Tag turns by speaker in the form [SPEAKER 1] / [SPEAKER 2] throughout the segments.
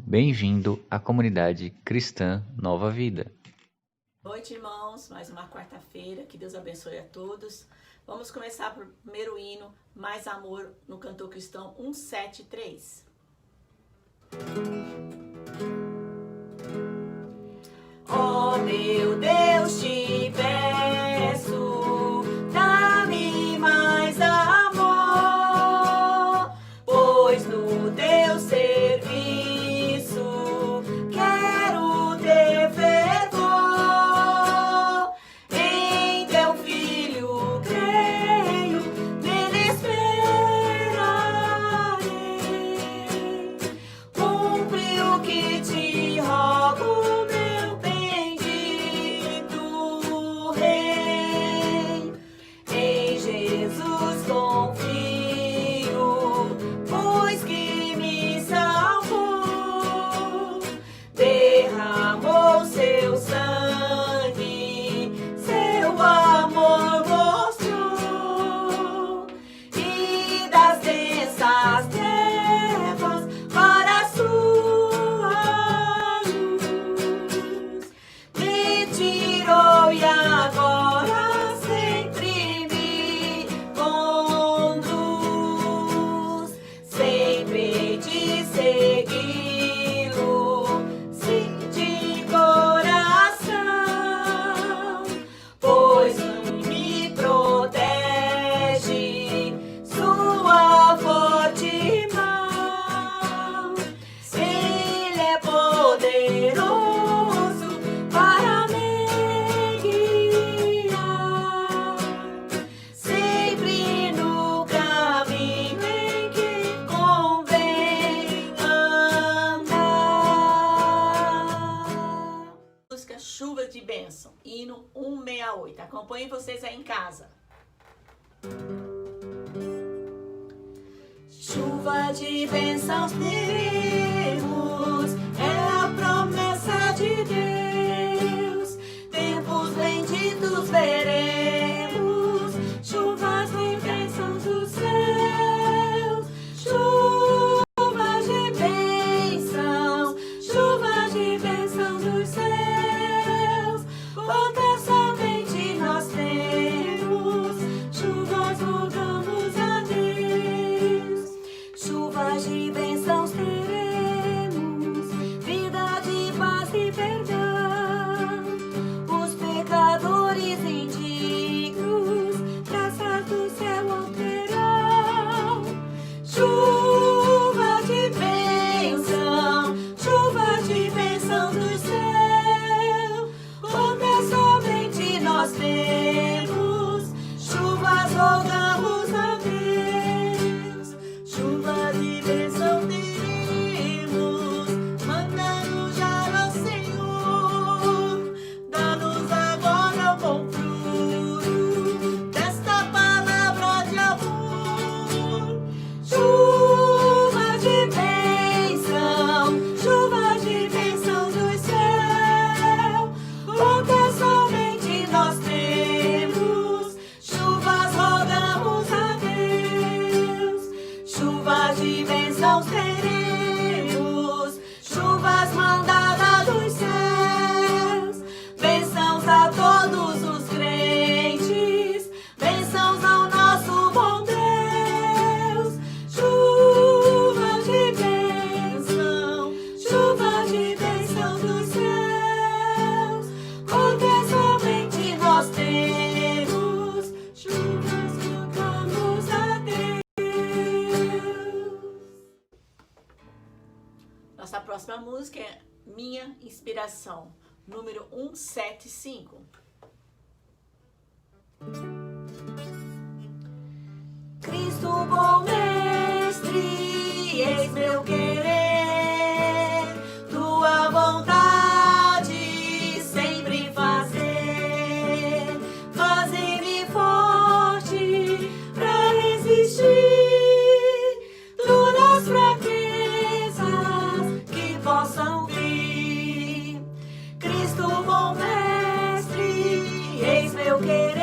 [SPEAKER 1] Bem-vindo à comunidade cristã Nova Vida.
[SPEAKER 2] Boa noite, irmãos. Mais uma quarta-feira. Que Deus abençoe a todos. Vamos começar por primeiro hino, Mais Amor, no Cantor Cristão 173. Ó meu Deus, te peço, dá-me mais amor, pois no teu serviço quero ter fervor. Em teu Filho creio, nele esperarei. Cumpre o que te rogo, Chuva de Bênção, hino 168. Acompanhem vocês aí em casa. Chuva de bênçãos teremos, é a promessa de Deus. Tempos benditos veremos, chuvas de bênçãos dos céus. Chuvas de bênção, chuvas de bênçãos dos céus. Quantas somente nós temos, chuvas rogamos a Deus. Chuvas de bênçãos teremos, vida de paz e perdão. Os pecadores indignos, graças do céu obterão. Chuva de bênção, chuva de bênção do céu. Quantas somente nós temos, chuvas rogamos a Deus. Chuva de bênção teremos, manda-nos já, ó Senhor. Dá-nos agora o bom fruto desta palavra de amor. Chuva de bênção, chuva de bênção do céu. Quantas somente nós temos, chuvas rogamos a Deus. Chuvas de bênçãos teremos, chuvas mandadas dos céus. Bênçãos a todos os crentes, bênçãos ao nosso bom Deus. Chuvas de bênção, chuvas de bênção dos céus. Quantas somente nós temos, chuvas rogamos a Deus. Nossa próxima música é Minha Inspiração, número 175. Cristo, bom mestre, eis meu querer, tua vontade sempre fazer. Fazer-me forte pra resistir todas as fraquezas que possam vir. Cristo, bom mestre, eis meu querer,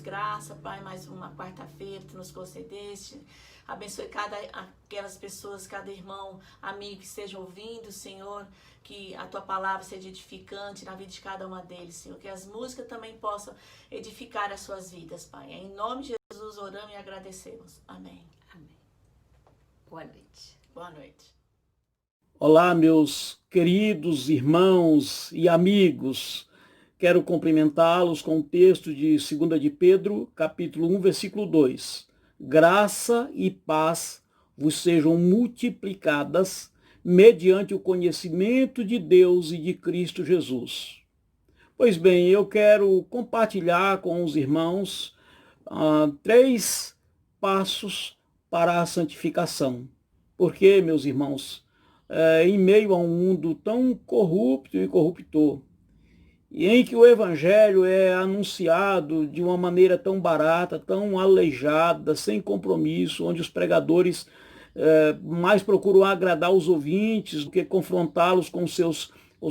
[SPEAKER 2] graça, Pai, mais uma quarta-feira que nos concedeste. Abençoe aquelas pessoas, cada irmão, amigo que esteja ouvindo, Senhor, que a Tua palavra seja edificante na vida de cada uma deles, Senhor, que as músicas também possam edificar as suas vidas, Pai. Em nome de Jesus oramos e agradecemos. Amém.
[SPEAKER 3] Amém. Boa noite.
[SPEAKER 2] Boa noite.
[SPEAKER 4] Olá, meus queridos irmãos e amigos. Quero cumprimentá-los com o texto de 2 de Pedro, capítulo 1, versículo 2. Graça e paz vos sejam multiplicadas mediante o conhecimento de Deus e de Cristo Jesus. Pois bem, eu quero compartilhar com os irmãos 3 passos para a santificação. Porque, meus irmãos, em meio a um mundo tão corrupto e corruptor, e em que o evangelho é anunciado de uma maneira tão barata, tão aleijada, sem compromisso, onde os pregadores mais procuram agradar os ouvintes do que confrontá-los com os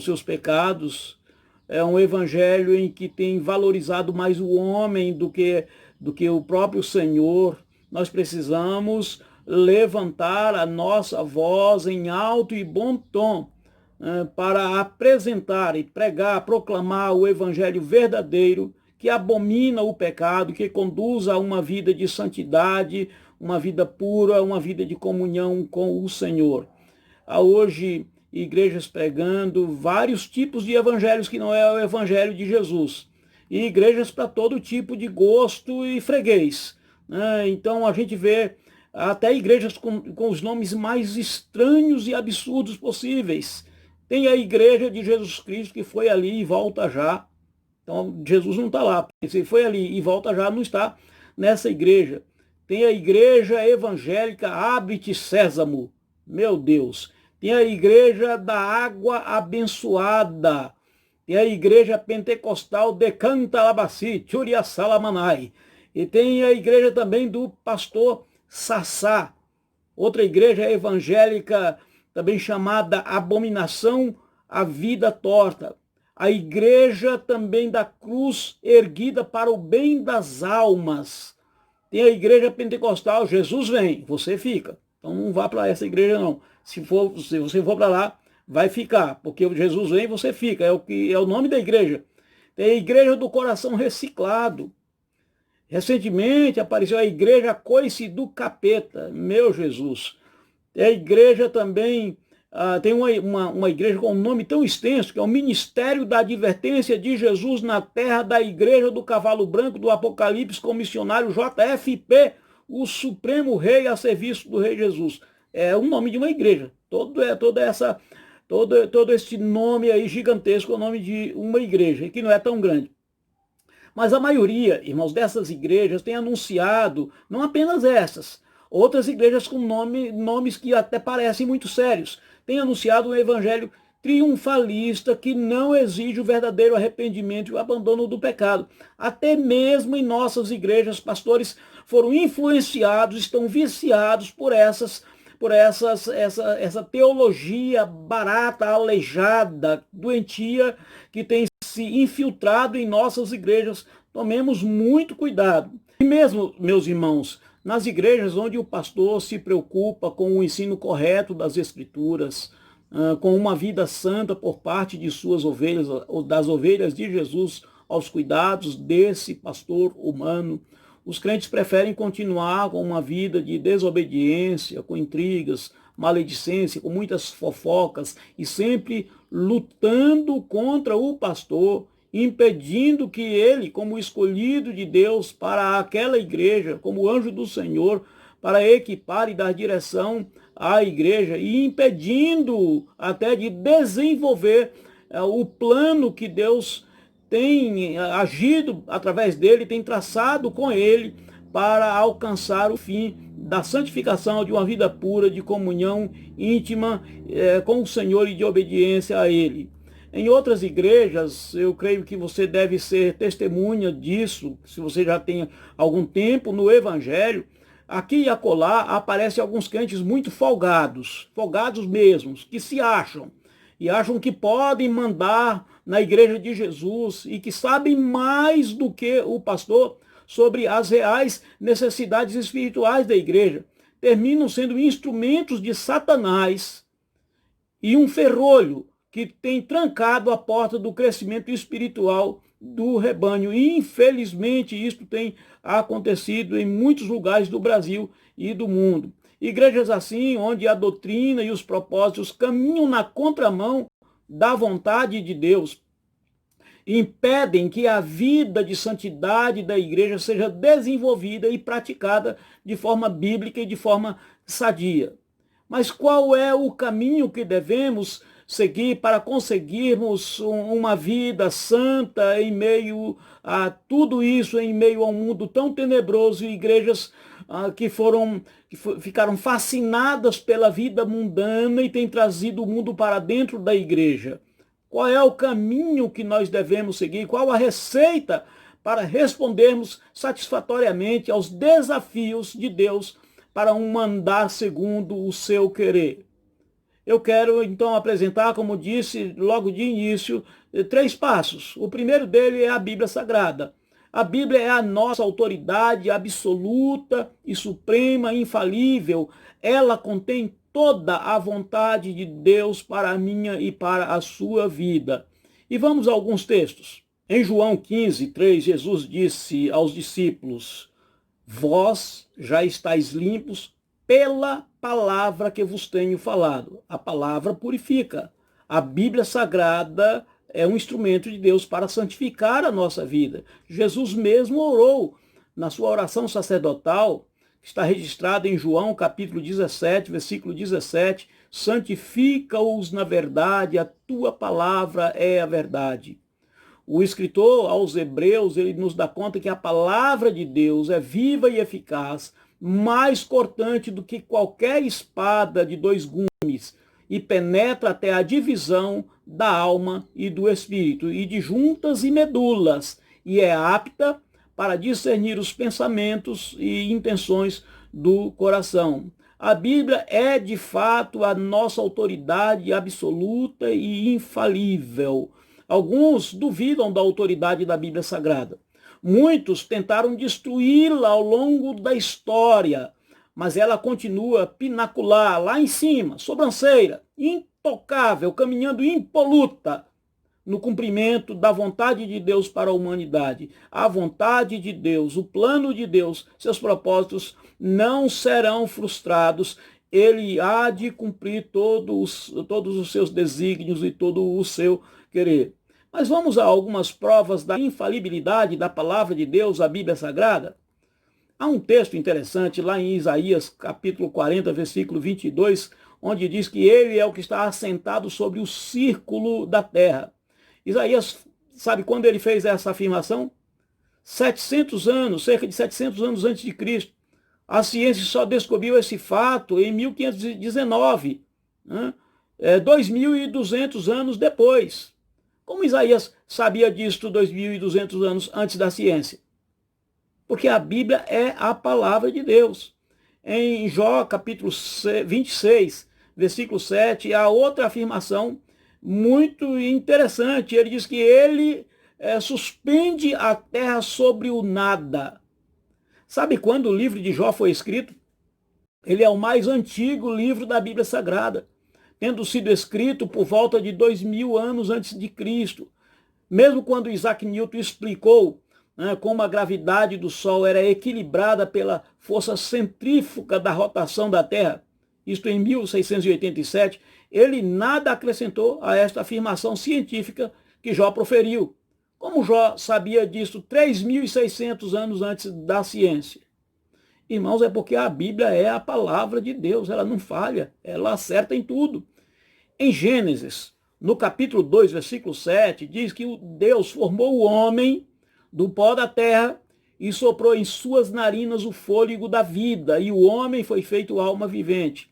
[SPEAKER 4] seus pecados. É um evangelho em que tem valorizado mais o homem do que o próprio Senhor. Nós precisamos levantar a nossa voz em alto e bom tom para apresentar e pregar, proclamar o evangelho verdadeiro que abomina o pecado, que conduz a uma vida de santidade, uma vida pura, uma vida de comunhão com o Senhor. Há hoje igrejas pregando vários tipos de evangelhos que não é o evangelho de Jesus. E igrejas para todo tipo de gosto e freguês. Então a gente vê até igrejas com os nomes mais estranhos e absurdos possíveis. Tem a igreja de Jesus Cristo que foi ali e volta já. Então Jesus não está lá. Se ele foi ali e volta já, não está nessa igreja. Tem a igreja evangélica Abre-te Sésamo. Meu Deus. Tem a igreja da água abençoada. Tem a igreja pentecostal Decanta Labaci, Churia Salamanai. E tem a igreja também do pastor Sassá. Outra igreja evangélica também chamada Abominação à Vida Torta. A igreja também da cruz erguida para o bem das almas. Tem a igreja pentecostal, Jesus vem, você fica. Então não vá para essa igreja não. Se você for para lá, vai ficar, porque Jesus vem, você fica. É o nome da igreja. Tem a igreja do coração reciclado. Recentemente apareceu a igreja Coice do Capeta, meu Jesus. A igreja também, tem uma igreja com um nome tão extenso, que é o Ministério da Advertência de Jesus na Terra da Igreja do Cavalo Branco do Apocalipse com o missionário JFP, o Supremo Rei a serviço do Rei Jesus. É o nome de uma igreja. Todo esse nome aí gigantesco é o nome de uma igreja, que não é tão grande. Mas a maioria, irmãos, dessas igrejas tem anunciado, não apenas essas, outras igrejas com nomes que até parecem muito sérios, tem anunciado um evangelho triunfalista que não exige o verdadeiro arrependimento e o abandono do pecado. Até mesmo em nossas igrejas, pastores foram influenciados, estão viciados por essa teologia barata, aleijada, doentia, que tem se infiltrado em nossas igrejas. Tomemos muito cuidado. E mesmo, meus irmãos, nas igrejas onde o pastor se preocupa com o ensino correto das Escrituras, com uma vida santa por parte de suas ovelhas, ou das ovelhas de Jesus, aos cuidados desse pastor humano, os crentes preferem continuar com uma vida de desobediência, com intrigas, maledicência, com muitas fofocas e sempre lutando contra o pastor, impedindo que ele, como escolhido de Deus para aquela igreja, como anjo do Senhor, para equipar e dar direção à igreja e impedindo até de desenvolver o plano que Deus tem agido através dele, tem traçado com ele para alcançar o fim da santificação de uma vida pura, de comunhão íntima com o Senhor e de obediência a ele. Em outras igrejas, eu creio que você deve ser testemunha disso, se você já tem algum tempo no Evangelho. Aqui e acolá aparecem alguns crentes muito folgados mesmos, que se acham, e acham que podem mandar na igreja de Jesus, e que sabem mais do que o pastor sobre as reais necessidades espirituais da igreja. Terminam sendo instrumentos de Satanás e um ferrolho que tem trancado a porta do crescimento espiritual do rebanho. E, infelizmente, isso tem acontecido em muitos lugares do Brasil e do mundo. Igrejas assim, onde a doutrina e os propósitos caminham na contramão da vontade de Deus, impedem que a vida de santidade da igreja seja desenvolvida e praticada de forma bíblica e de forma sadia. Mas qual é o caminho que devemos seguir para conseguirmos uma vida santa em meio a tudo isso, em meio a um mundo tão tenebroso, e igrejas que ficaram fascinadas pela vida mundana e têm trazido o mundo para dentro da igreja? Qual é o caminho que nós devemos seguir? Qual a receita para respondermos satisfatoriamente aos desafios de Deus para um andar segundo o seu querer? Eu quero, então, apresentar, como disse logo de início, 3 passos. O primeiro dele é a Bíblia Sagrada. A Bíblia é a nossa autoridade absoluta e suprema, infalível. Ela contém toda a vontade de Deus para a minha e para a sua vida. E vamos a alguns textos. Em João 15:3, Jesus disse aos discípulos: vós já estáis limpos pela palavra que vos tenho falado. A palavra purifica. A Bíblia Sagrada é um instrumento de Deus para santificar a nossa vida. Jesus mesmo orou na sua oração sacerdotal, que está registrada em João capítulo 17, versículo 17, santifica-os na verdade, a tua palavra é a verdade. O escritor aos Hebreus, ele nos dá conta que a palavra de Deus é viva e eficaz, mais cortante do que qualquer espada de 2 gumes, e penetra até a divisão da alma e do espírito, e de juntas e medulas, e é apta para discernir os pensamentos e intenções do coração. A Bíblia é, de fato, a nossa autoridade absoluta e infalível. Alguns duvidam da autoridade da Bíblia Sagrada. Muitos tentaram destruí-la ao longo da história, mas ela continua pinacular, lá em cima, sobranceira, intocável, caminhando impoluta no cumprimento da vontade de Deus para a humanidade. A vontade de Deus, o plano de Deus, seus propósitos não serão frustrados. Ele há de cumprir todos os seus desígnios e todo o seu querer. Mas vamos a algumas provas da infalibilidade da palavra de Deus, a Bíblia Sagrada. Há um texto interessante lá em Isaías, capítulo 40, versículo 22, onde diz que ele é o que está assentado sobre o círculo da terra. Isaías, sabe quando ele fez essa afirmação? 700 anos, cerca de 700 anos antes de Cristo. A ciência só descobriu esse fato em 1519, né? 2.200 anos depois. Como Isaías sabia disso 2.200 anos antes da ciência? Porque a Bíblia é a palavra de Deus. Em Jó, capítulo 26, versículo 7, há outra afirmação muito interessante. Ele diz que ele suspende a terra sobre o nada. Sabe quando o livro de Jó foi escrito? Ele é o mais antigo livro da Bíblia Sagrada, tendo sido escrito por volta de 2.000 anos antes de Cristo. Mesmo quando Isaac Newton explicou como a gravidade do Sol era equilibrada pela força centrífuga da rotação da Terra, isto em 1687, ele nada acrescentou a esta afirmação científica que Jó proferiu. Como Jó sabia disso 3.600 anos antes da ciência? Irmãos, é porque a Bíblia é a palavra de Deus, ela não falha, ela acerta em tudo. Em Gênesis, no capítulo 2, versículo 7, diz que Deus formou o homem do pó da terra e soprou em suas narinas o fôlego da vida, e o homem foi feito alma vivente.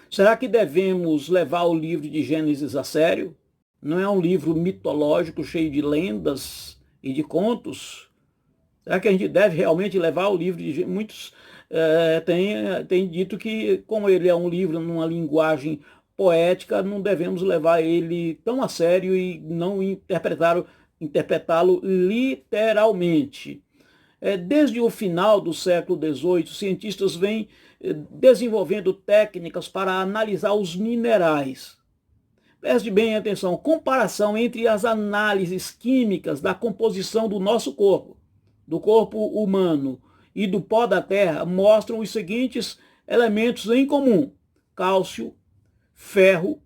[SPEAKER 4] Será que devemos levar o livro de Gênesis a sério? Não é um livro mitológico cheio de lendas e de contos? Será que a gente deve realmente levar o livro de Gênesis? Muitos têm dito que, como ele é um livro numa linguagem poética, não devemos levar ele tão a sério e não interpretá-lo literalmente. Desde o final do século XVIII, cientistas vêm desenvolvendo técnicas para analisar os minerais. Preste bem atenção, comparação entre as análises químicas da composição do nosso corpo, do corpo humano e do pó da terra, mostram os seguintes elementos em comum: cálcio, ferro,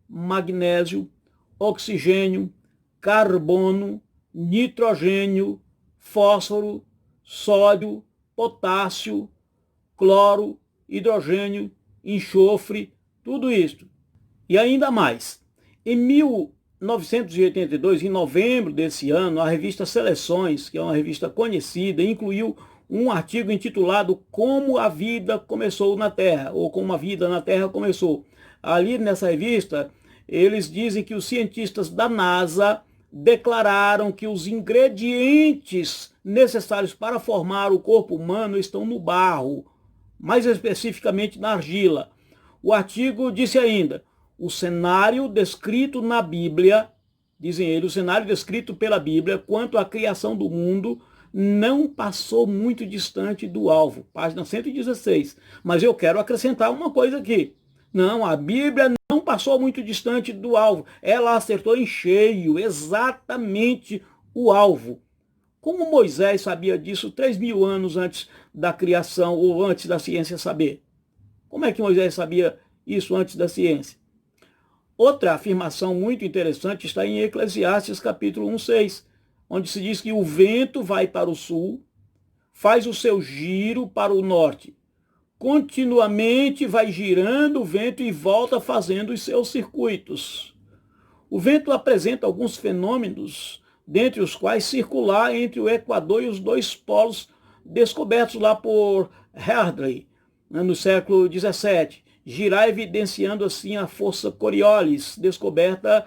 [SPEAKER 4] magnésio, oxigênio, carbono, nitrogênio, fósforo, sódio, potássio, cloro, hidrogênio, enxofre, tudo isso. E ainda mais. Em 1982, em novembro desse ano, a revista Seleções, que é uma revista conhecida, incluiu um artigo intitulado Como a Vida Começou na Terra, ou Como a Vida na Terra Começou. Ali nessa revista, eles dizem que os cientistas da NASA declararam que os ingredientes necessários para formar o corpo humano estão no barro, mais especificamente na argila. O artigo disse ainda: o cenário descrito na Bíblia, dizem eles, o cenário descrito pela Bíblia quanto à criação do mundo não passou muito distante do alvo. Página 116. Mas eu quero acrescentar uma coisa aqui. Não, a Bíblia não passou muito distante do alvo. Ela acertou em cheio, exatamente o alvo. Como Moisés sabia disso 3.000 anos antes da criação ou antes da ciência saber? Como é que Moisés sabia isso antes da ciência? Outra afirmação muito interessante está em Eclesiastes capítulo 1:6, onde se diz que o vento vai para o sul, faz o seu giro para o norte. Continuamente vai girando o vento e volta fazendo os seus circuitos. O vento apresenta alguns fenômenos, dentre os quais circular entre o Equador e os dois polos descobertos lá por Hartley, no século XVII. Girar evidenciando assim a força Coriolis, descoberta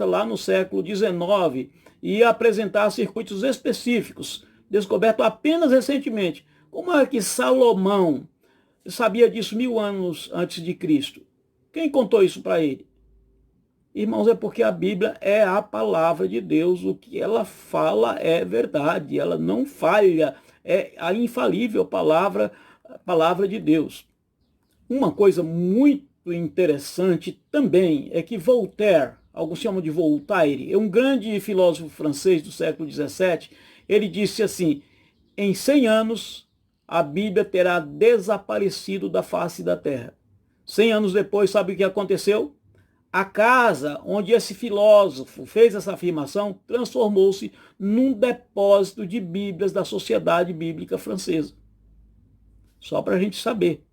[SPEAKER 4] lá no século XIX, e apresentar circuitos específicos, descoberto apenas recentemente. Como é que Salomão sabia disso 1000 anos antes de Cristo? Quem contou isso para ele? Irmãos, é porque a Bíblia é a palavra de Deus. O que ela fala é verdade, ela não falha, é a infalível palavra de Deus. Uma coisa muito interessante também é que Voltaire, alguns chamam de Voltaire, é um grande filósofo francês do século XVII, ele disse assim: em 100 anos a Bíblia terá desaparecido da face da terra. 100 anos depois, sabe o que aconteceu? A casa onde esse filósofo fez essa afirmação transformou-se num depósito de Bíblias da Sociedade Bíblica Francesa. Só para a gente saber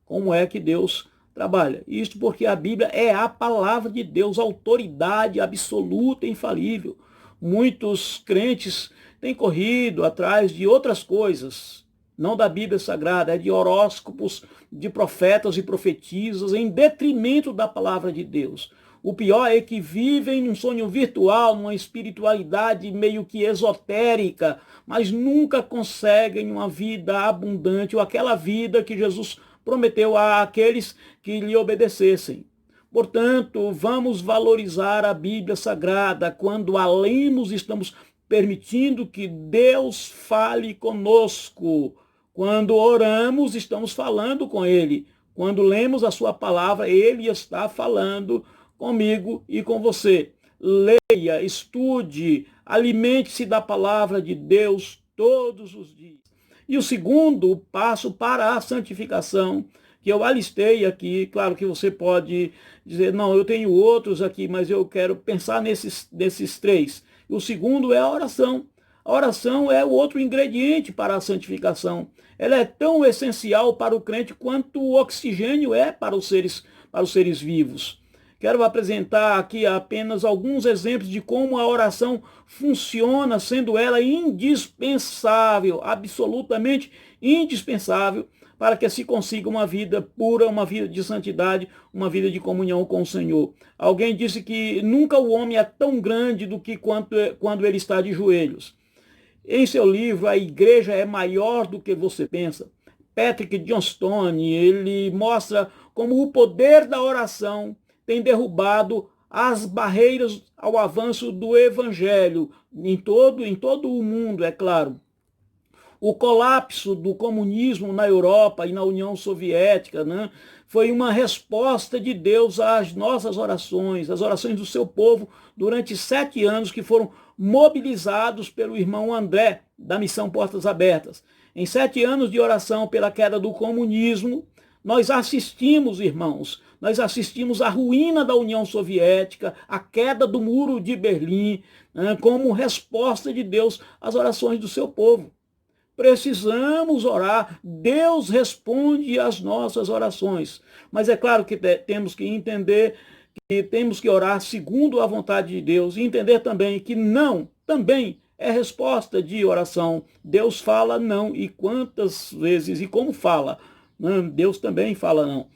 [SPEAKER 4] como é que Deus trabalha. Isto porque a Bíblia é a palavra de Deus, autoridade absoluta e infalível. Muitos crentes têm corrido atrás de outras coisas, não da Bíblia Sagrada, é de horóscopos, de profetas e profetisas, em detrimento da palavra de Deus. O pior é que vivem num sonho virtual, numa espiritualidade meio que esotérica, mas nunca conseguem uma vida abundante, ou aquela vida que Jesus prometeu àqueles que lhe obedecessem. Portanto, vamos valorizar a Bíblia Sagrada. Quando a lemos, estamos permitindo que Deus fale conosco. Quando oramos, estamos falando com Ele. Quando lemos a sua palavra, Ele está falando comigo e com você. Leia, estude, alimente-se da palavra de Deus todos os dias. E o segundo passo para a santificação, que eu alistei aqui, claro que você pode dizer, não, eu tenho outros aqui, mas eu quero pensar nesses três. O segundo é a oração. A oração é o outro ingrediente para a santificação. Ela é tão essencial para o crente quanto o oxigênio é para os seres vivos. Quero apresentar aqui apenas alguns exemplos de como a oração funciona, sendo ela indispensável, absolutamente indispensável, para que se consiga uma vida pura, uma vida de santidade, uma vida de comunhão com o Senhor. Alguém disse que nunca o homem é tão grande do que quando ele está de joelhos. Em seu livro, A Igreja é Maior do que Você Pensa, Patrick Johnstone, ele mostra como o poder da oração tem derrubado as barreiras ao avanço do evangelho em todo o mundo, é claro. O colapso do comunismo na Europa e na União Soviética, né, foi uma resposta de Deus às nossas orações, às orações do seu povo durante 7 anos que foram mobilizados pelo irmão André, da Missão Portas Abertas. Em 7 anos de oração pela queda do comunismo, nós assistimos, irmãos, nós assistimos à ruína da União Soviética, à queda do Muro de Berlim, né, como resposta de Deus às orações do seu povo. Precisamos orar, Deus responde às nossas orações. Mas é claro que temos que entender que temos que orar segundo a vontade de Deus e entender também que não também é resposta de oração. Deus fala não, e quantas vezes e como fala. Deus também fala não.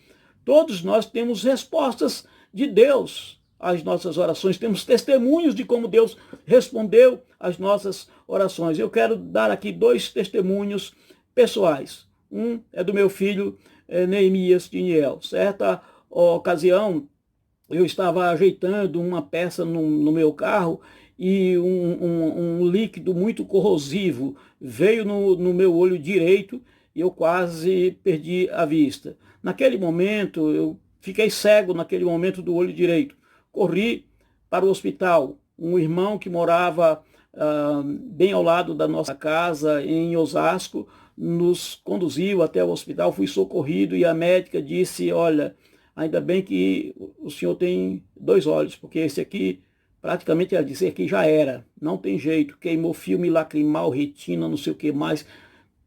[SPEAKER 4] Todos nós temos respostas de Deus às nossas orações, temos testemunhos de como Deus respondeu às nossas orações. Eu quero dar aqui 2 testemunhos pessoais. Um é do meu filho Neemias Tiniel. Certa ocasião, eu estava ajeitando uma peça no meu carro e um líquido muito corrosivo veio no meu olho direito e eu quase perdi a vista. Naquele momento, eu fiquei cego naquele momento do olho direito. Corri para o hospital. Um irmão que morava bem ao lado da nossa casa, em Osasco, nos conduziu até o hospital. Fui socorrido e a médica disse, olha, ainda bem que o senhor tem 2 olhos, porque esse aqui, praticamente ela disse, aqui já era, não tem jeito, queimou filme lacrimal, retina, não sei o que mais,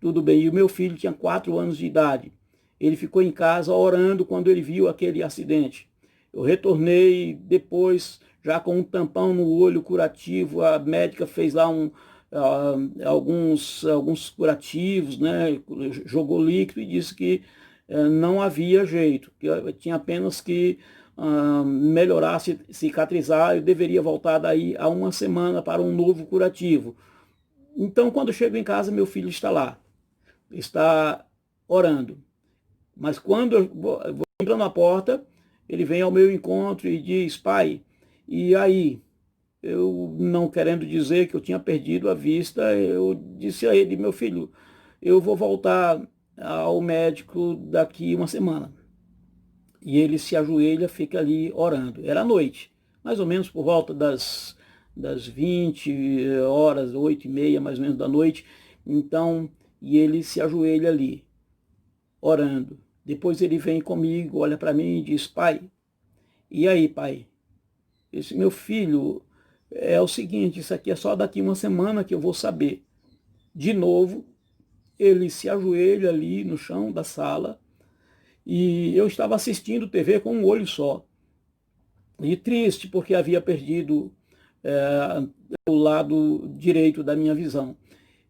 [SPEAKER 4] tudo bem. E o meu filho tinha 4 anos de idade. Ele ficou em casa orando quando ele viu aquele acidente. Eu retornei depois, já com um tampão no olho curativo, a médica fez lá alguns curativos, né? Jogou líquido e disse que não havia jeito, que eu tinha apenas que melhorar, cicatrizar, eu deveria voltar daí a 1 semana para um novo curativo. Então, quando eu chego em casa, meu filho está lá, está orando. Mas quando eu vou entrando na porta, ele vem ao meu encontro e diz, pai, e aí? Eu, não querendo dizer que eu tinha perdido a vista, eu disse a ele, meu filho, eu vou voltar ao médico daqui 1 semana. E ele se ajoelha, fica ali orando. Era à noite, mais ou menos por volta das 20 horas, 8h30 mais ou menos da noite. Então, e ele se ajoelha ali, orando. Depois ele vem comigo, olha para mim e diz, pai, e aí, pai? Esse meu filho, é o seguinte, isso aqui é só daqui 1 semana que eu vou saber. De novo, ele se ajoelha ali no chão da sala e eu estava assistindo TV com um olho só. E triste, porque havia perdido o lado direito da minha visão.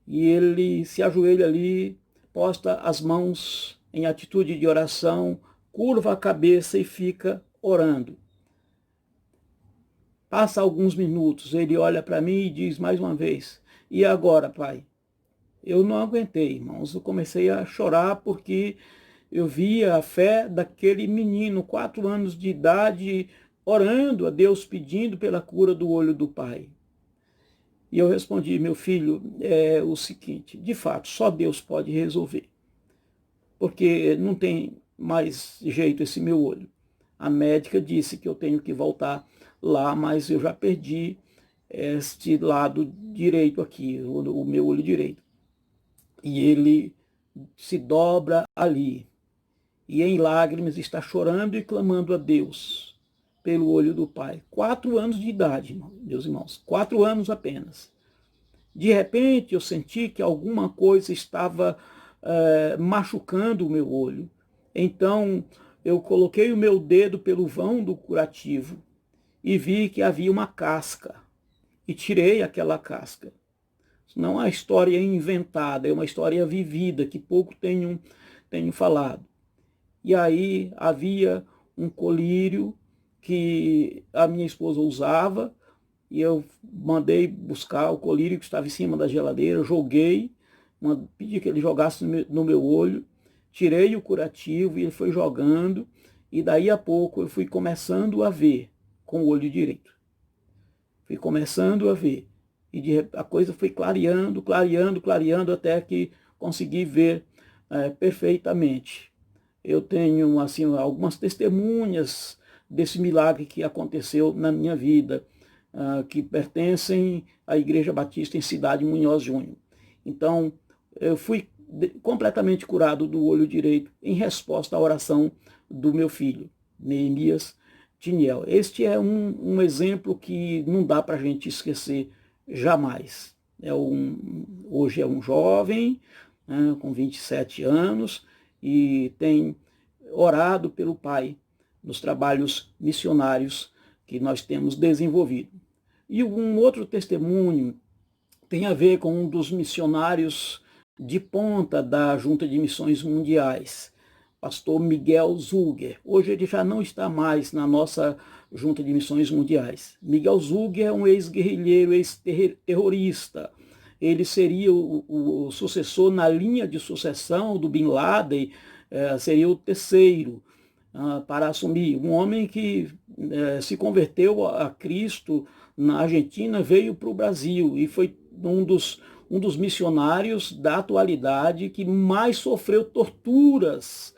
[SPEAKER 4] E ele se ajoelha ali, posta as mãos em atitude de oração, curva a cabeça e fica orando. Passa alguns minutos, ele olha para mim e diz mais uma vez, e agora, pai? Eu não aguentei, irmãos, eu comecei a chorar porque eu via a fé daquele menino, 4 anos de idade, orando a Deus, pedindo pela cura do olho do pai. E eu respondi, meu filho, é o seguinte, de fato, só Deus pode resolver, porque não tem mais jeito esse meu olho. A médica disse que eu tenho que voltar lá, mas eu já perdi este lado direito aqui, o meu olho direito. E ele se dobra ali, e em lágrimas está chorando e clamando a Deus pelo olho do pai. 4 anos de idade, meus irmãos, 4 anos apenas. De repente eu senti que alguma coisa estava machucando o meu olho. Então eu coloquei o meu dedo pelo vão do curativo e vi que havia uma casca e tirei aquela casca. Não é uma história inventada, é uma história vivida que pouco tenho falado. E aí havia um colírio que a minha esposa usava e eu mandei buscar o colírio que estava em cima da geladeira, joguei, pedi que ele jogasse no meu olho, tirei o curativo e ele foi jogando e daí a pouco eu fui começando a ver com o olho direito. Fui começando a ver. E a coisa foi clareando, clareando, clareando, até que consegui ver perfeitamente. Eu tenho assim algumas testemunhas desse milagre que aconteceu na minha vida, que pertencem à Igreja Batista em Cidade Munhoz Júnior. Então, eu fui completamente curado do olho direito em resposta à oração do meu filho, Neemias Tiniel. Este é um exemplo que não dá para a gente esquecer jamais. Hoje é um jovem, com 27 anos, e tem orado pelo pai nos trabalhos missionários que nós temos desenvolvido. E um outro testemunho tem a ver com um dos missionários de ponta da Junta de Missões Mundiais, pastor Miguel Zuger. Hoje ele já não está mais na nossa Junta de Missões Mundiais. Miguel Zuger é um ex-guerrilheiro, ex-terrorista. Ele seria o sucessor na linha de sucessão do Bin Laden, seria o terceiro para assumir. Um homem que se converteu a Cristo na Argentina, veio para o Brasil e foi um dos missionários da atualidade que mais sofreu torturas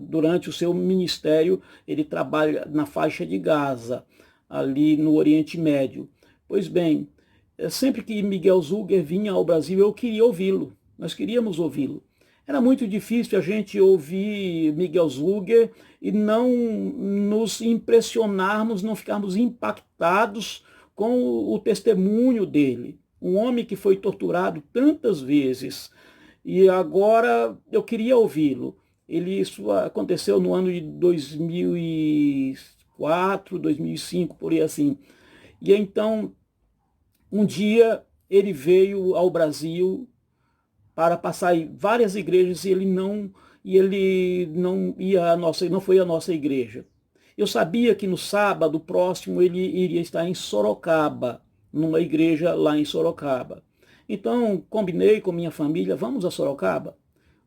[SPEAKER 4] durante o seu ministério. Ele trabalha na faixa de Gaza, ali no Oriente Médio. Pois bem, sempre que Miguel Zuger vinha ao Brasil, eu queria ouvi-lo, nós queríamos ouvi-lo. Era muito difícil a gente ouvir Miguel Zuger e não nos impressionarmos, não ficarmos impactados com o testemunho dele. Um homem que foi torturado tantas vezes, e agora eu queria ouvi-lo. Isso aconteceu no ano de 2004, 2005, por aí assim. E então, um dia ele veio ao Brasil para passar em várias igrejas e ele não foi à nossa igreja. Eu sabia que no sábado próximo ele iria estar em Sorocaba, numa igreja lá em Sorocaba. Então, combinei com minha família, vamos a Sorocaba?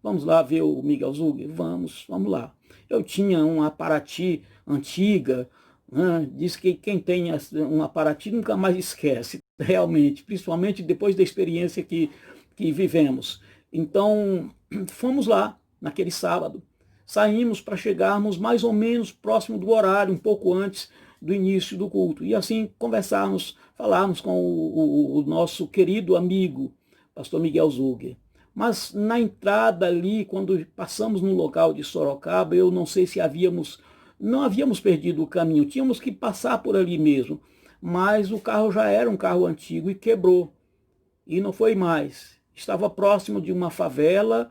[SPEAKER 4] Vamos lá ver o Miguel Zuger? Vamos lá. Eu tinha uma Paraty antiga, diz que quem tem uma Paraty nunca mais esquece, realmente, principalmente depois da experiência que vivemos. Então, fomos lá naquele sábado. Saímos para chegarmos mais ou menos próximo do horário, um pouco antes do início do culto. E assim falarmos com o nosso querido amigo, pastor Miguel Zuger. Mas na entrada ali, quando passamos no local de Sorocaba, eu não sei se não havíamos perdido o caminho, tínhamos que passar por ali mesmo. Mas o carro já era um carro antigo e quebrou. E não foi mais. Estava próximo de uma favela,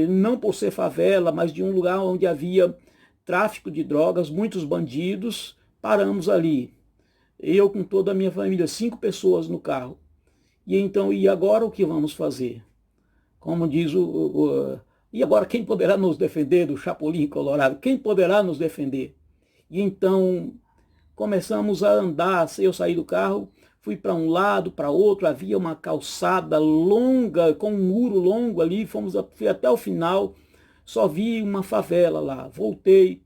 [SPEAKER 4] não por ser favela, mas de um lugar onde havia tráfico de drogas, muitos bandidos. Paramos ali. Eu com toda a minha família, 5 pessoas no carro. E então, e agora o que vamos fazer? Como diz e agora quem poderá nos defender do Chapolin Colorado? Quem poderá nos defender? E então começamos a andar, eu saí do carro, fui para um lado, para outro, havia uma calçada longa, com um muro longo ali, fui até o final, só vi uma favela lá. Voltei,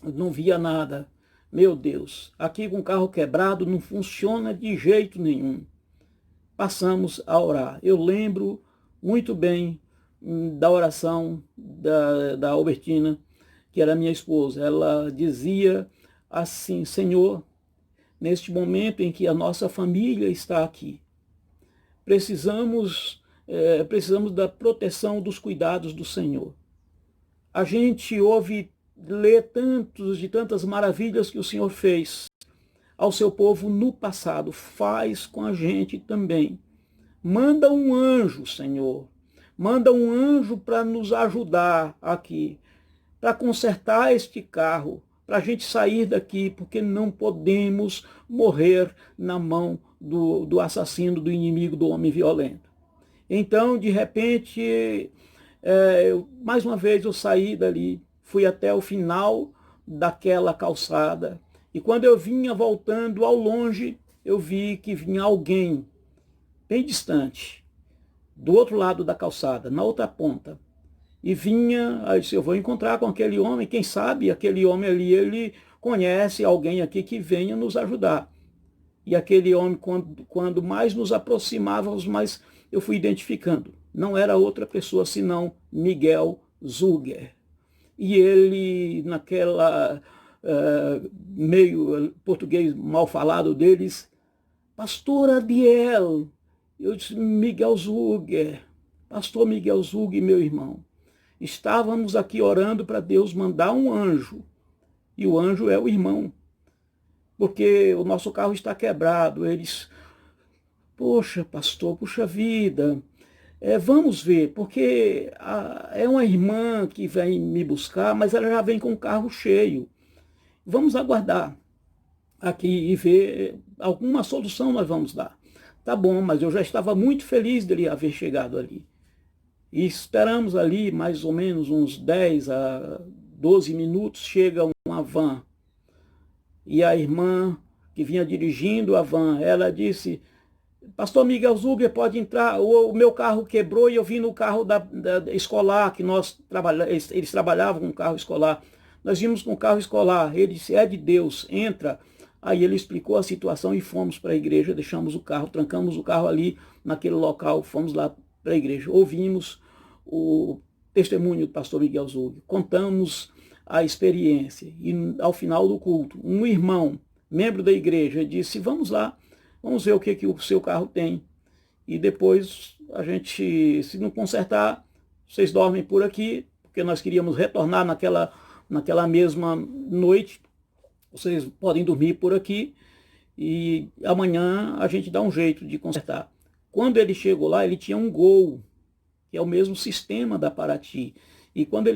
[SPEAKER 4] não via nada. Meu Deus, aqui com o carro quebrado não funciona de jeito nenhum. Passamos a orar. Eu lembro muito bem da oração da Albertina, que era minha esposa. Ela dizia assim: Senhor, neste momento em que a nossa família está aqui, precisamos da proteção, dos cuidados do Senhor. A gente lê de tantas maravilhas que o Senhor fez ao seu povo no passado, faz com a gente também. Manda um anjo, Senhor, manda um anjo para nos ajudar aqui, para consertar este carro, para a gente sair daqui, porque não podemos morrer na mão do assassino, do inimigo, do homem violento. Então, de repente, mais uma vez eu saí dali, fui até o final daquela calçada, e quando eu vinha voltando ao longe, eu vi que vinha alguém bem distante, do outro lado da calçada, na outra ponta. E vinha, aí disse, eu vou encontrar com aquele homem, quem sabe aquele homem ali, ele conhece alguém aqui que venha nos ajudar. E aquele homem, quando mais nos aproximávamos, mais eu fui identificando. Não era outra pessoa senão Miguel Zuger. E ele, naquela meio português mal falado deles, pastor Adiel, eu disse, Miguel Zuger, pastor Miguel Zuger, meu irmão, estávamos aqui orando para Deus mandar um anjo, e o anjo é o irmão, porque o nosso carro está quebrado. Eles, poxa, pastor, puxa vida, vamos ver, porque é uma irmã que vem me buscar, mas ela já vem com o carro cheio. Vamos aguardar aqui e ver alguma solução nós vamos dar. Tá bom, mas eu já estava muito feliz dele haver chegado ali. E esperamos ali mais ou menos uns 10 a 12 minutos, chega uma van. E a irmã que vinha dirigindo a van, ela disse, pastor Miguel Zuger, pode entrar, o meu carro quebrou e eu vim no carro da escolar, que eles trabalhavam com carro escolar. Nós vimos com carro escolar. Ele disse, é de Deus, entra. Aí ele explicou a situação e fomos para a igreja, deixamos o carro, trancamos o carro ali naquele local, fomos lá para a igreja. Ouvimos o testemunho do pastor Miguel Zuger, contamos a experiência. E ao final do culto, um irmão, membro da igreja, disse, vamos lá, vamos ver o que o seu carro tem. E depois a gente, se não consertar, vocês dormem por aqui, porque nós queríamos retornar naquela mesma noite. Vocês podem dormir por aqui e amanhã a gente dá um jeito de consertar. Quando ele chegou lá, ele tinha um Gol, que é o mesmo sistema da Paraty. E quando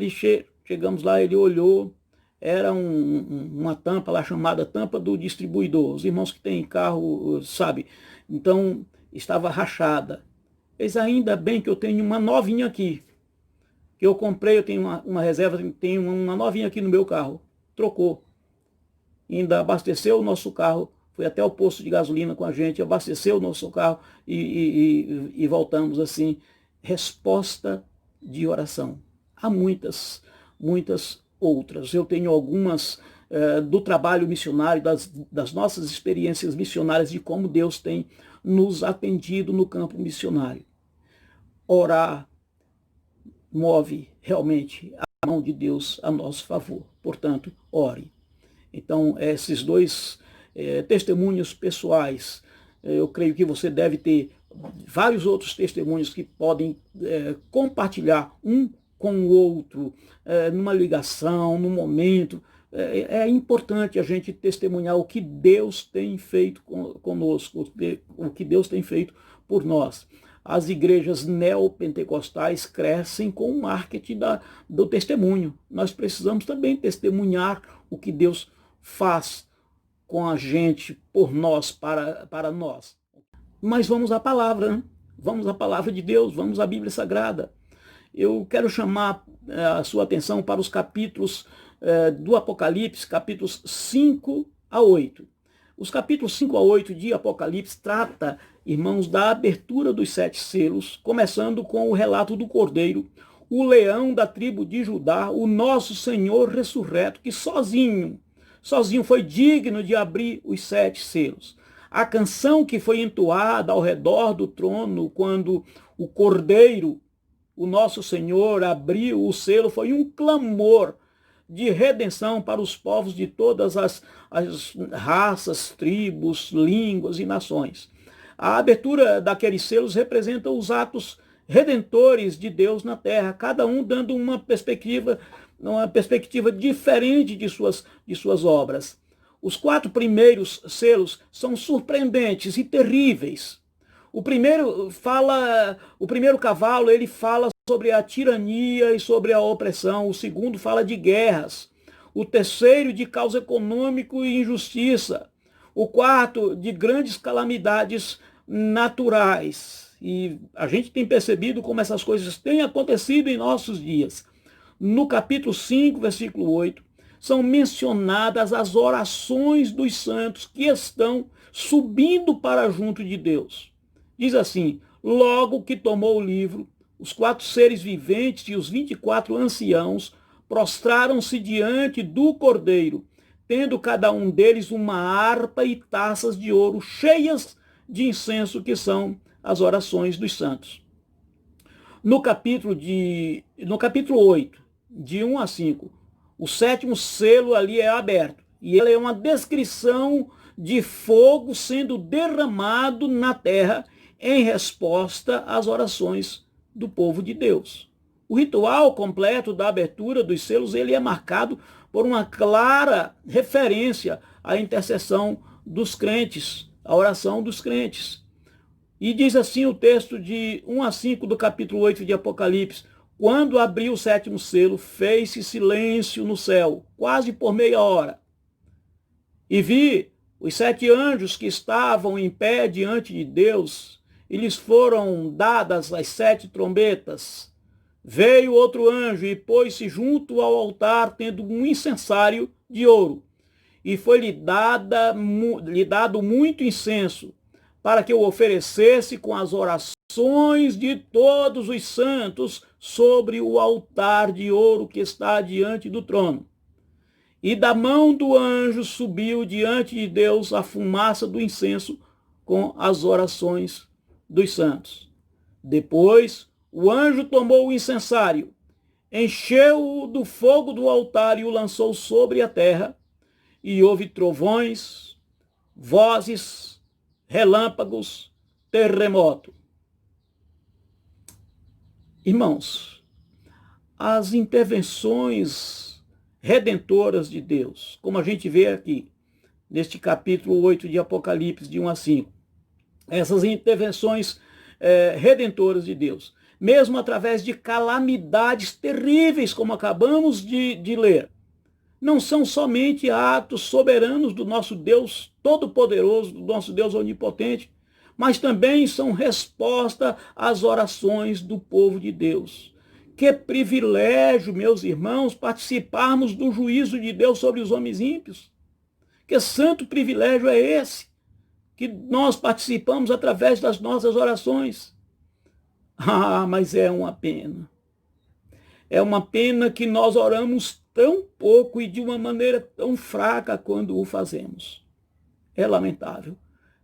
[SPEAKER 4] chegamos lá, ele olhou, era uma tampa lá chamada tampa do distribuidor. Os irmãos que têm carro, sabe? Então, estava rachada. Eis, ainda bem que eu tenho uma novinha aqui, que eu comprei, eu tenho uma reserva, tenho uma novinha aqui no meu carro. Trocou. Ainda abasteceu o nosso carro, foi até o posto de gasolina com a gente, abasteceu o nosso carro e voltamos assim. Resposta de oração. Há muitas outras. Eu tenho algumas do trabalho missionário, das nossas experiências missionárias, de como Deus tem nos atendido no campo missionário. Orar move realmente a mão de Deus a nosso favor. Portanto, ore. Então, esses dois testemunhos pessoais, eu creio que você deve ter vários outros testemunhos que podem compartilhar um com o outro, numa ligação, num momento. É importante a gente testemunhar o que Deus tem feito conosco, o que Deus tem feito por nós. As igrejas neopentecostais crescem com o marketing do testemunho. Nós precisamos também testemunhar o que Deus faz com a gente, por nós, para nós. Mas vamos à palavra, né? Vamos à palavra de Deus, vamos à Bíblia Sagrada. Eu quero chamar a sua atenção para os capítulos do Apocalipse, capítulos 5 a 8. Os capítulos 5 a 8 de Apocalipse trata, irmãos, da abertura dos 7 selos, começando com o relato do Cordeiro, o leão da tribo de Judá, o nosso Senhor ressurreto, que sozinho foi digno de abrir os 7 selos. A canção que foi entoada ao redor do trono quando o Cordeiro, o nosso Senhor, abriu o selo, foi um clamor de redenção para os povos de todas as raças, tribos, línguas e nações. A abertura daqueles selos representa os atos redentores de Deus na terra, cada um dando uma perspectiva diferente de suas obras. Os 4 primeiros selos são surpreendentes e terríveis. O primeiro cavalo, ele fala sobre a tirania e sobre a opressão. O segundo fala de guerras. O terceiro, de caos econômico e injustiça. O quarto, de grandes calamidades naturais. E a gente tem percebido como essas coisas têm acontecido em nossos dias. No capítulo 5, versículo 8, são mencionadas as orações dos santos que estão subindo para junto de Deus. Diz assim: logo que tomou o livro, os 4 seres viventes e os 24 anciãos prostraram-se diante do Cordeiro, tendo cada um deles uma harpa e taças de ouro cheias de incenso, que são as orações dos santos. No capítulo 8, de 1 a 5, o 7º selo ali é aberto. E ele é uma descrição de fogo sendo derramado na terra em resposta às orações do povo de Deus. O ritual completo da abertura dos selos, ele é marcado por uma clara referência à intercessão dos crentes, à oração dos crentes. E diz assim o texto de 1 a 5 do capítulo 8 de Apocalipse: quando abriu o 7º selo, fez-se silêncio no céu, quase por meia hora. E vi os 7 anjos que estavam em pé diante de Deus, e lhes foram dadas as 7 trombetas. Veio outro anjo e pôs-se junto ao altar, tendo um incensário de ouro, e foi-lhe dado muito incenso, para que o oferecesse com as orações de todos os santos sobre o altar de ouro que está diante do trono. E da mão do anjo subiu diante de Deus a fumaça do incenso com as orações dos santos. Depois, o anjo tomou o incensário, encheu-o do fogo do altar e o lançou sobre a terra, e houve trovões, vozes, relâmpagos, terremoto. Irmãos, as intervenções redentoras de Deus, como a gente vê aqui, neste capítulo 8 de Apocalipse, de 1 a 5, essas intervenções redentoras de Deus, mesmo através de calamidades terríveis, como acabamos de ler, não são somente atos soberanos do nosso Deus Todo-Poderoso, do nosso Deus Onipotente, mas também são resposta às orações do povo de Deus. Que privilégio, meus irmãos, participarmos do juízo de Deus sobre os homens ímpios. Que santo privilégio é esse que nós participamos através das nossas orações. Ah, mas é uma pena. É uma pena que nós oramos tão pouco e de uma maneira tão fraca quando o fazemos. É lamentável.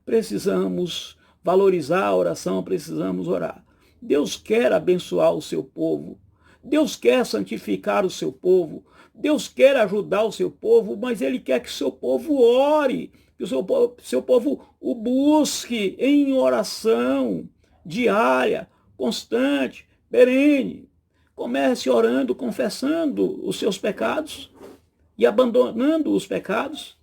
[SPEAKER 4] Precisamos valorizar a oração, precisamos orar. Deus quer abençoar o seu povo. Deus quer santificar o seu povo. Deus quer ajudar o seu povo, mas Ele quer que o seu povo ore, que o seu povo o busque em oração diária, constante, perene. Comece orando, confessando os seus pecados e abandonando os pecados.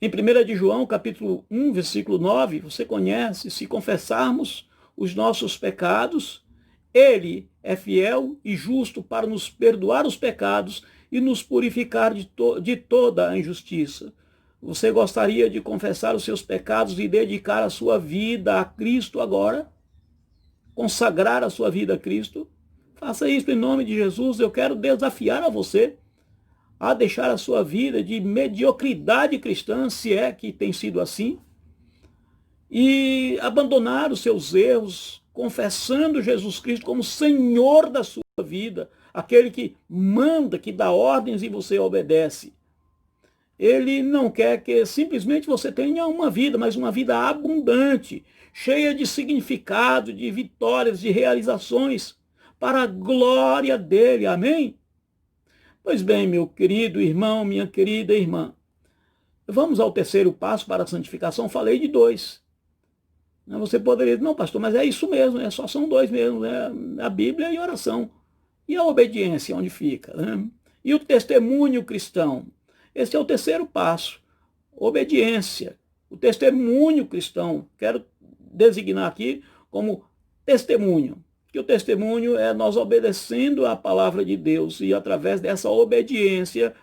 [SPEAKER 4] Em 1 de João, capítulo 1, versículo 9, você conhece: se confessarmos os nossos pecados, Ele é fiel e justo para nos perdoar os pecados e nos purificar de toda a injustiça. Você gostaria de confessar os seus pecados e dedicar a sua vida a Cristo agora? Consagrar a sua vida a Cristo? Faça isso em nome de Jesus. Eu quero desafiar a você a deixar a sua vida de mediocridade cristã, se é que tem sido assim, e abandonar os seus erros, confessando Jesus Cristo como Senhor da sua vida, aquele que manda, que dá ordens e você obedece. Ele não quer que simplesmente você tenha uma vida, mas uma vida abundante, cheia de significado, de vitórias, de realizações, para a glória dele. Amém? Pois bem, meu querido irmão, minha querida irmã, vamos ao terceiro passo para a santificação. Falei de 2. Você poderia dizer: não, pastor, mas é isso mesmo, só são 2 mesmo, a Bíblia e a oração. E a obediência, onde fica? Né? E o testemunho cristão? Esse é o terceiro passo, obediência. O testemunho cristão, quero designar aqui como testemunho, que o testemunho é nós obedecendo a palavra de Deus e através dessa obediência,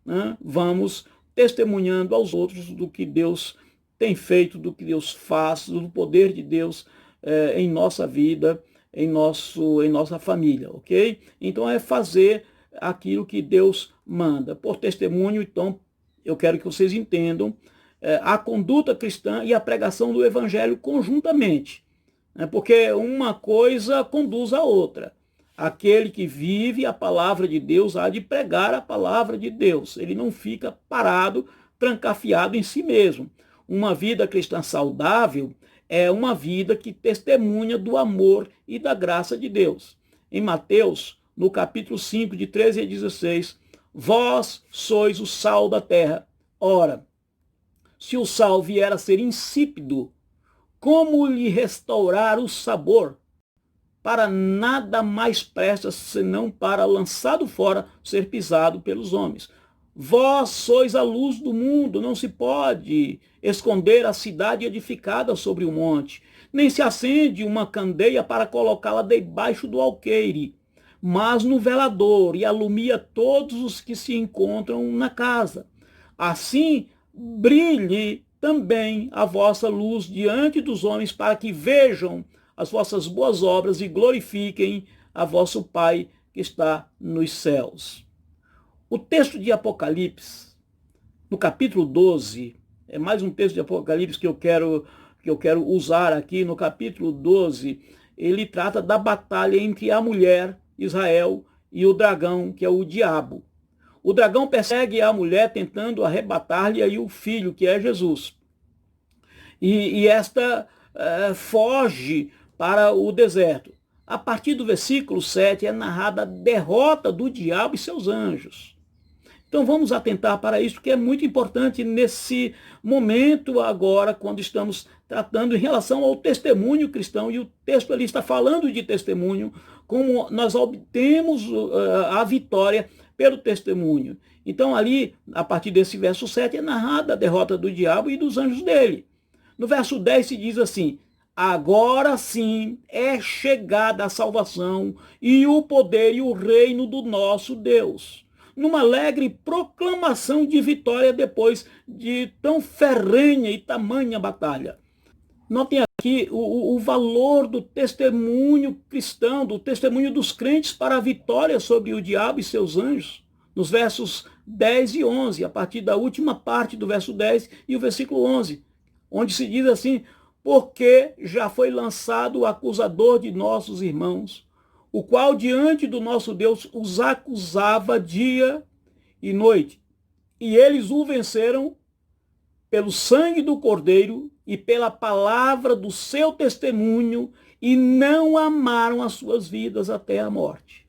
[SPEAKER 4] né, vamos testemunhando aos outros do que Deus tem feito, do que Deus faz, do poder de Deus em nossa vida, em nossa família, ok? Então é fazer aquilo que Deus manda. Por testemunho, então, eu quero que vocês entendam a conduta cristã e a pregação do evangelho conjuntamente, né? Porque uma coisa conduz a outra. Aquele que vive a palavra de Deus há de pregar a palavra de Deus. Ele não fica parado, trancafiado em si mesmo. Uma vida cristã saudável é uma vida que testemunha do amor e da graça de Deus. Em Mateus, no capítulo 5, de 13 a 16, vós sois o sal da terra. Ora, se o sal vier a ser insípido, como lhe restaurar o sabor? Para nada mais presta, senão para, lançado fora, ser pisado pelos homens. Vós sois a luz do mundo, não se pode esconder a cidade edificada sobre o monte, nem se acende uma candeia para colocá-la debaixo do alqueire, mas no velador, e alumia todos os que se encontram na casa. Assim brilhe também a vossa luz diante dos homens, para que vejam as vossas boas obras e glorifiquem a vosso Pai que está nos céus. O texto de Apocalipse, no capítulo 12, é mais um texto de Apocalipse que eu quero usar aqui. No capítulo 12, ele trata da batalha entre a mulher, Israel, e o dragão, que é o diabo. O dragão persegue a mulher tentando arrebatar-lhe aí o filho, que é Jesus. E esta foge para o deserto. A partir do versículo 7 é narrada a derrota do diabo e seus anjos. Então vamos atentar para isso, que é muito importante nesse momento agora, quando estamos tratando em relação ao testemunho cristão, e o texto ali está falando de testemunho, como nós obtemos a vitória pelo testemunho. Então ali, a partir desse verso 7, é narrada a derrota do diabo e dos anjos dele. No verso 10 se diz assim: agora sim é chegada a salvação e o poder e o reino do nosso Deus. Numa alegre proclamação de vitória depois de tão ferrenha e tamanha batalha. Notem aqui o valor do testemunho cristão, do testemunho dos crentes para a vitória sobre o diabo e seus anjos. Nos versos 10 e 11, a partir da última parte do verso 10 e o versículo 11, onde se diz assim: porque já foi lançado o acusador de nossos irmãos, o qual diante do nosso Deus os acusava dia e noite. E eles o venceram pelo sangue do Cordeiro e pela palavra do seu testemunho, e não amaram as suas vidas até a morte.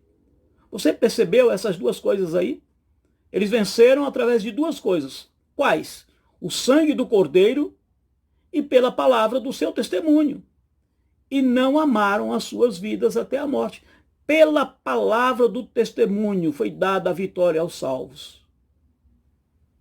[SPEAKER 4] Você percebeu essas duas coisas aí? Eles venceram através de duas coisas. Quais? O sangue do Cordeiro e pela palavra do seu testemunho. E não amaram as suas vidas até a morte. Pela palavra do testemunho foi dada a vitória aos salvos.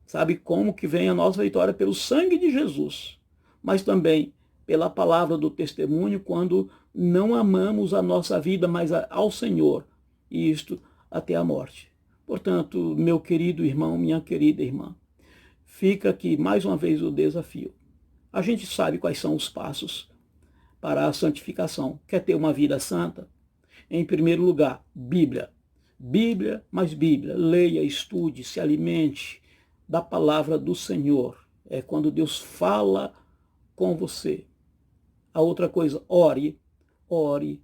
[SPEAKER 4] Sabe como que vem a nossa vitória? Pelo sangue de Jesus, mas também pela palavra do testemunho, quando não amamos a nossa vida, mas ao Senhor, e isto até a morte. Portanto, meu querido irmão, minha querida irmã, fica aqui mais uma vez o desafio. A gente sabe quais são os passos para a santificação. Quer ter uma vida santa? Em primeiro lugar, Bíblia. Bíblia, mais Bíblia. Leia, estude, se alimente da palavra do Senhor. É quando Deus fala com você. A outra coisa, ore, ore,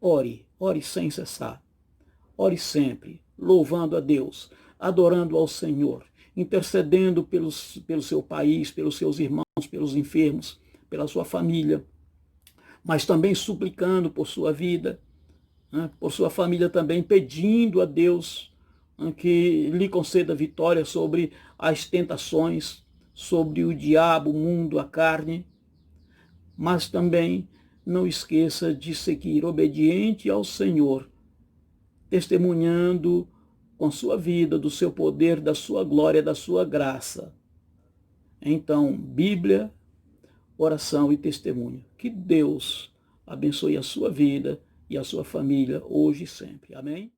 [SPEAKER 4] ore. Ore sem cessar. Ore sempre, louvando a Deus, adorando ao Senhor, intercedendo pelo seu país, pelos seus irmãos, pelos enfermos, pela sua família, mas também suplicando por sua vida, por sua família também, pedindo a Deus que lhe conceda vitória sobre as tentações, sobre o diabo, o mundo, a carne. Mas também não esqueça de seguir obediente ao Senhor, testemunhando com sua vida, do seu poder, da sua glória, da sua graça. Então, Bíblia, oração e testemunho. Que Deus abençoe a sua vida e a sua família hoje e sempre. Amém?